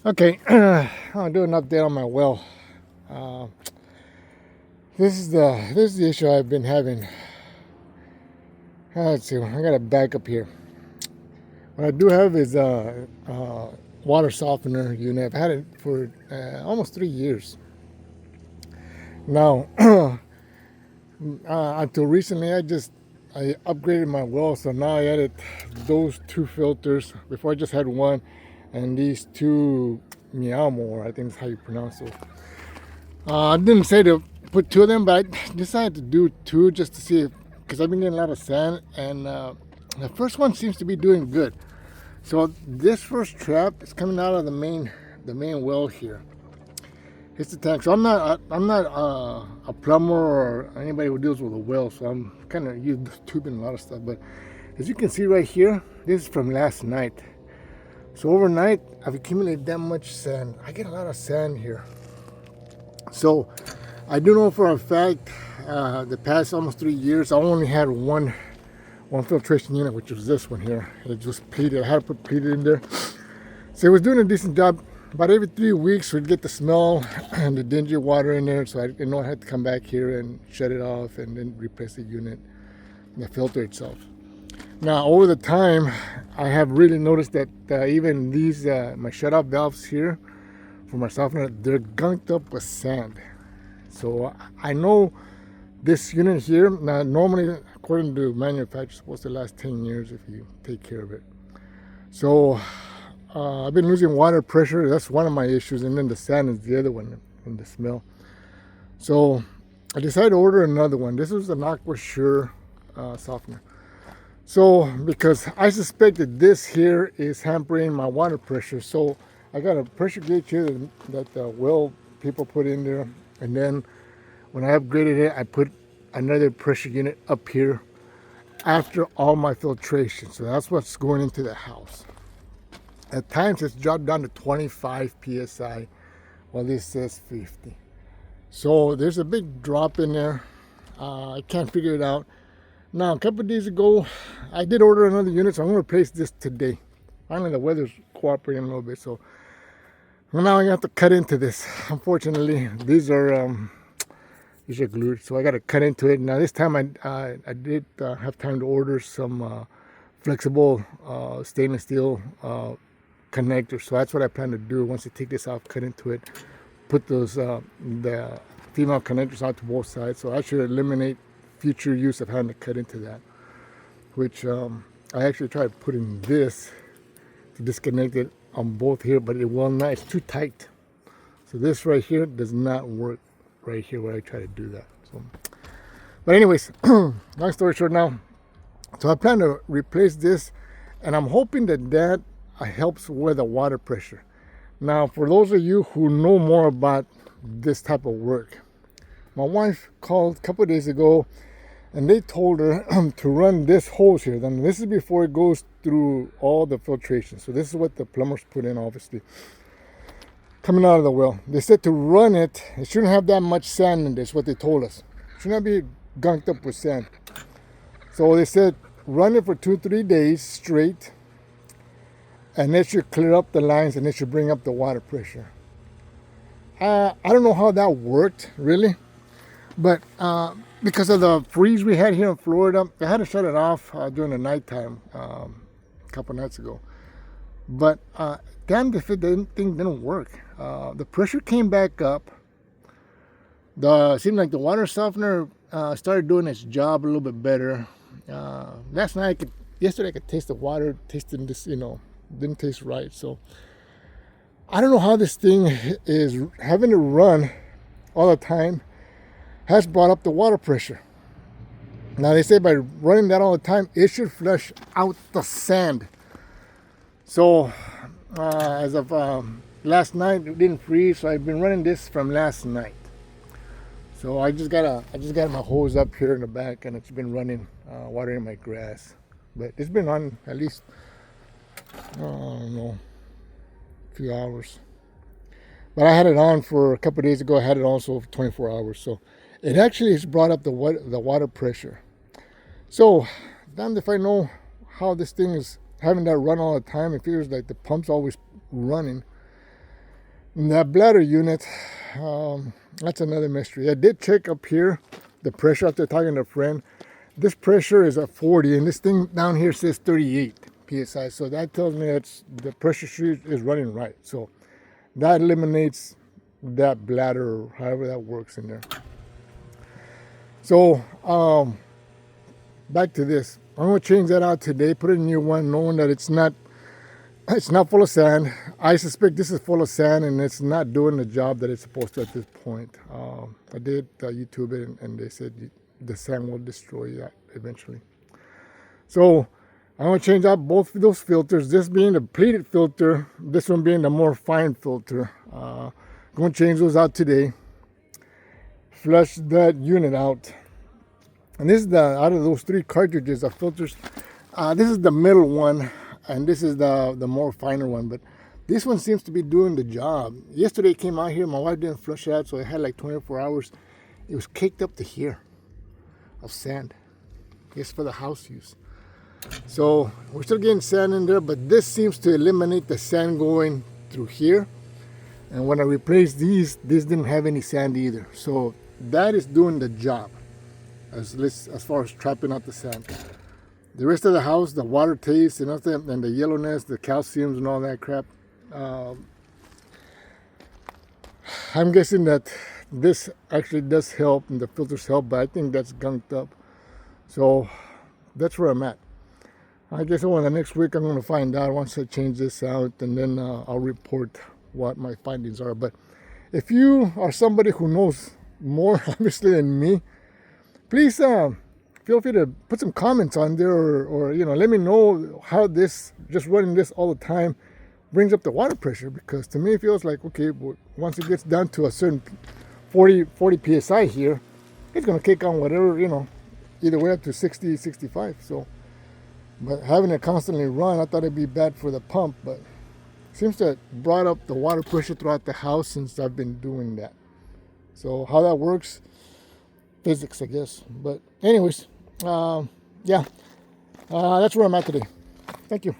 Okay, I'll do an update on my well. Uh, this is the issue I've been having. Let's see, I got a back up here. What I do have is a water softener unit. I've had it for almost 3 years now. Until recently, I upgraded my well, so now I added those two filters. Before I just had one, and these two Miamo, I think is how you pronounce it. I didn't say to put two of them, but I decided to do two just to see, because I've been getting a lot of sand, and the first one seems to be doing good. So this first trap is coming out of the main well here. It's the tank. So I'm not a plumber or anybody who deals with a well, so I'm kind of used to tubing a lot of stuff. But as you can see right here, this is from last night. So overnight, I've accumulated that much sand. I get a lot of sand here. So I do know for a fact, the past almost 3 years, I only had one filtration unit, which was this one here. It was pleated. I had to put pleated in there. So it was doing a decent job. About every 3 weeks, we'd get the smell and the dingy water in there. So I didn't know I had to come back here and shut it off and then replace the unit, the filter itself. Now, over the time, I have really noticed that even these, my shut-off valves here for my softener, they're gunked up with sand. So I know this unit here, now normally, according to manufacturer, it's supposed to last 10 years if you take care of it. So I've been losing water pressure. That's one of my issues. And then the sand is the other one, and the smell. So I decided to order another one. This was an AquaSure softener. So because I suspect that this here is hampering my water pressure. So I got a pressure gauge here that the well people put in there. And then when I upgraded it, I put another pressure unit up here after all my filtration. So that's what's going into the house. At times it's dropped down to 25 psi, while this says 50. So there's a big drop in there. I can't figure it out. Now, a couple of days ago, I did order another unit, so I'm going to replace this today. Finally, the weather's cooperating a little bit, so well, now I have to cut into this. Unfortunately, these are glued, so I got to cut into it. Now, this time I did have time to order some flexible stainless steel connectors. So that's what I plan to do. Once I take this off, cut into it, put those the female connectors out to both sides. So I should eliminate future use of having to cut into that, which I actually tried putting this to disconnect it on both here, but it will not. It's too tight. So this right here does not work right here where I try to do that. So, but anyways, long story short now, so I plan to replace this, and I'm hoping that helps with the water pressure. Now, for those of you who know more about this type of work, my wife called a couple of days ago, and they told her to run this hose here. Then this is before it goes through all the filtration. So this is what the plumbers put in, obviously, coming out of the well. They said to run it. It shouldn't have that much sand in this. What they told us. It should not be gunked up with sand. So they said run it for 2-3 days straight, and it should clear up the lines, and it should bring up the water pressure. I don't know how that worked really, but because of the freeze we had here in Florida, I had to shut it off during the nighttime a couple nights ago. But damned if it didn't work. The pressure came back up. It seemed like the water softener started doing its job a little bit better. Yesterday I could taste the water, tasting this, didn't taste right. So I don't know how this thing is having to run all the time has brought up the water pressure. Now they say by running that all the time, it should flush out the sand. So as of last night, it didn't freeze, so I've been running this from last night. So I just got my hose up here in the back, and it's been running, watering my grass. But it's been on at least, I don't know, a few hours. But I had it on for a couple of days ago. I had it also for 24 hours. So it actually has brought up the water pressure. So, damned if I know how this thing is having that run all the time. It feels like the pump's always running. And that bladder unit, that's another mystery. I did check up here the pressure after talking to a friend. This pressure is at 40, and this thing down here says 38 psi. So that tells me that the pressure sheet is running right. So that eliminates that bladder, or however that works in there. So back to this. I'm going to change that out today, put a new one, knowing that it's not full of sand. I suspect this is full of sand, and it's not doing the job that it's supposed to at this point. I did YouTube it, and they said the sand will destroy that eventually. So I'm going to change out both of those filters, this being the pleated filter, this one being the more fine filter. Going to change those out today. Flush that unit out. And this is out of those 3 cartridges of filters, this is the middle one, and this is the more finer one. But this one seems to be doing the job. Yesterday it came out here, my wife didn't flush it out, so it had like 24 hours. It was caked up to here of sand. It's for the house use. So we're still getting sand in there, but this seems to eliminate the sand going through here. And when I replaced these, this didn't have any sand either. So that is doing the job as far as trapping out the sand. The rest of the house, the water taste and the yellowness, the calciums and all that crap, I'm guessing that this actually does help and the filters help, but I think that's gunked up. So that's where I'm at. I guess over the next week I'm going to find out once I change this out, and then I'll report what my findings are. But if you are somebody who knows more obviously than me, please feel free to put some comments on there, or let me know how this, just running this all the time, brings up the water pressure. Because to me it feels like, okay, once it gets down to a certain 40 psi here, it's going to kick on whatever, either way up to 60, 65. So, but having it constantly run, I thought it'd be bad for the pump, but it seems to have brought up the water pressure throughout the house since I've been doing that. So how that works, physics, I guess. But anyways, yeah, that's where I'm at today. Thank you.